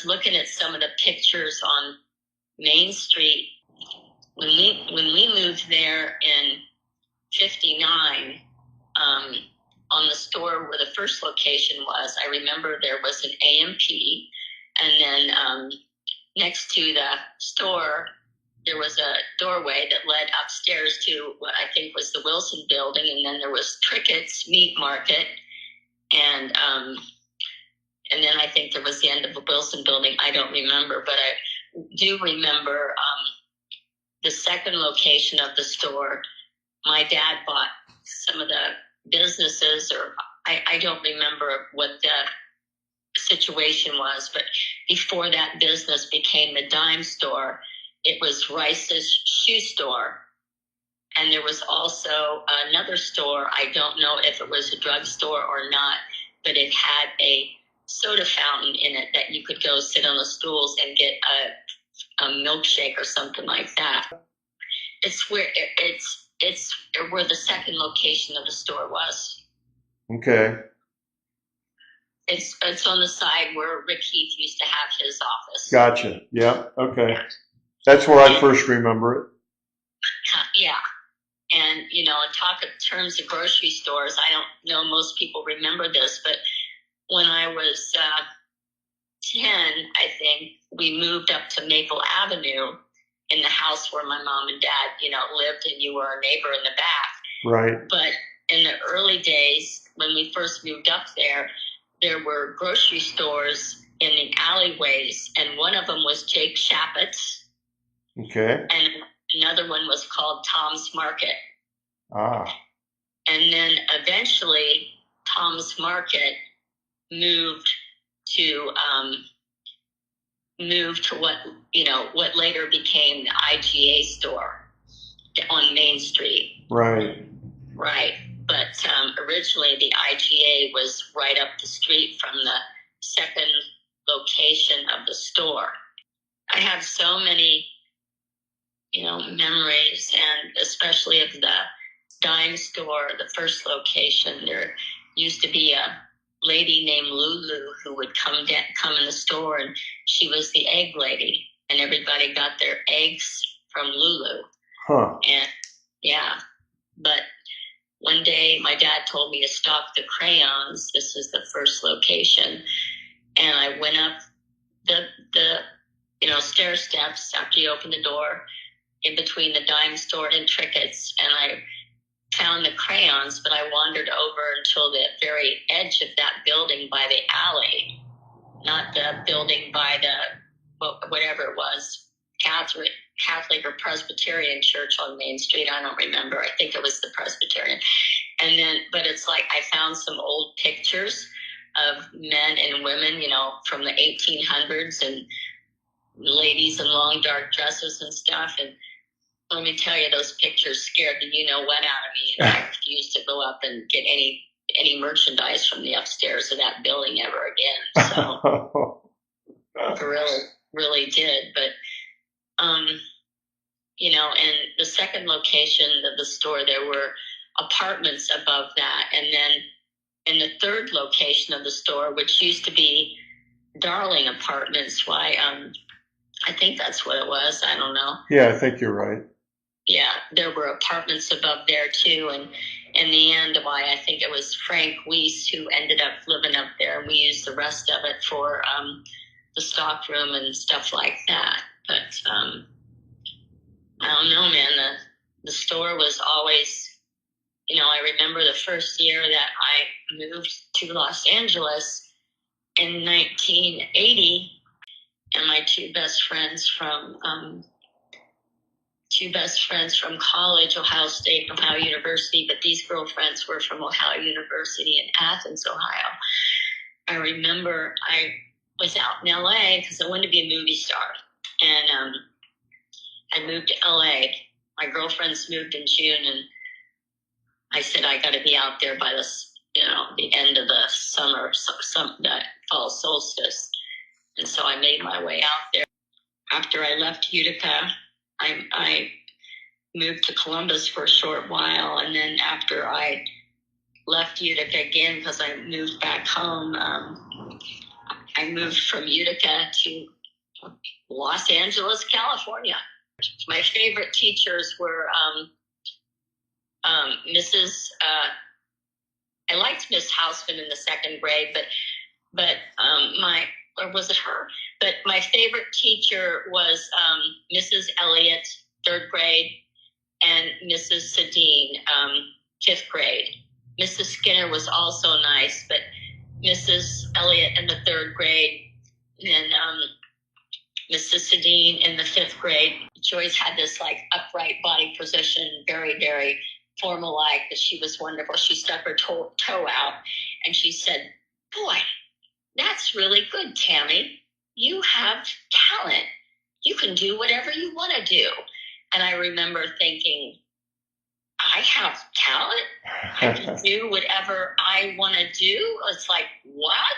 was looking at some of the pictures on Main Street when we moved there in '59. On the store where the first location was, I remember there was an A&P, and then next to the store, there was a doorway that led upstairs to what I think was the Wilson building, and then there was Trickett's Meat Market, and then I think there was the end of the Wilson building. I don't remember, but I do remember the second location of the store. My dad bought some of the businesses, or I don't remember what the situation was, but before that business became the dime store, it was Rice's shoe store. And there was also another store. I don't know if it was a drugstore or not, but it had a soda fountain in it that you could go sit on the stools and get a milkshake or something like that. It's where it's where the second location of the store was. Okay. It's on the side where Rick Heath used to have his office. Gotcha. Yeah. Okay. That's where I first remember it. Yeah. And, in terms of grocery stores, I don't know most people remember this, but when I was 10, I think, we moved up to Maple Avenue in the house where my mom and dad, lived, and you were our neighbor in the back. Right. But in the early days, when we first moved up there were grocery stores in the alleyways, and one of them was Jake Shappett's. Okay. And another one was called Tom's Market. Ah. And then eventually Tom's Market moved to what later became the IGA store on Main Street. Right. Right. But originally the IGA was right up the street from the second location of the store. I have so many, memories, and especially of the dime store, the first location. There used to be a lady named Lulu who would come in the store, and she was the egg lady, and everybody got their eggs from Lulu. Huh. And yeah, but one day my dad told me to stock the crayons. This is the first location, and I went up the stair steps after you open the door in between the dime store and Trickett's, and I found the crayons, but I wandered over until the very edge of that building by the alley, not the building by the, whatever it was, Catholic or Presbyterian church on Main Street. I don't remember. I think it was the Presbyterian. And then, but it's like I found some old pictures of men and women, from the 1800s, and ladies in long dark dresses and stuff. And let me tell you, those pictures scared the what out of me. And I refused to go up and get any merchandise from the upstairs of that building ever again. So I really did. But and the second location of the store, there were apartments above that, and then in the third location of the store, which used to be Darling Apartments, I think that's what it was. I don't know. Yeah, I think you're right. Yeah, there were apartments above there too, and in the end, I think it was Frank Weiss who ended up living up there, and we used the rest of it for the stock room and stuff like that. But I don't know, man. The store was always, I remember the first year that I moved to Los Angeles in 1980, and my two best friends from college, Ohio State and Ohio University, but these girlfriends were from Ohio University in Athens, Ohio. I remember I was out in LA because I wanted to be a movie star, and I moved to LA. My girlfriends moved in June, and I said I got to be out there by the end of the summer, the fall solstice. And so I made my way out there. After I left Utica, I moved to Columbus for a short while, and then after I left Utica again because I moved back home, I I moved from Utica to Los Angeles, California. My favorite teachers were Mrs. I liked Miss Houseman in the second grade, but or was it her? But my favorite teacher was Mrs. Elliott, third grade, and Mrs. Sedine, fifth grade. Mrs. Skinner was also nice, but Mrs. Elliott in the third grade, and Mrs. Sedine in the fifth grade. She always had this like upright body position, very, very formal-like, but she was wonderful. She stuck her toe out, and she said, "Boy, that's really good, Tammy. You have talent. You can do whatever you want to do." And I remember thinking, I have talent? I can do whatever I want to do? It's like, what?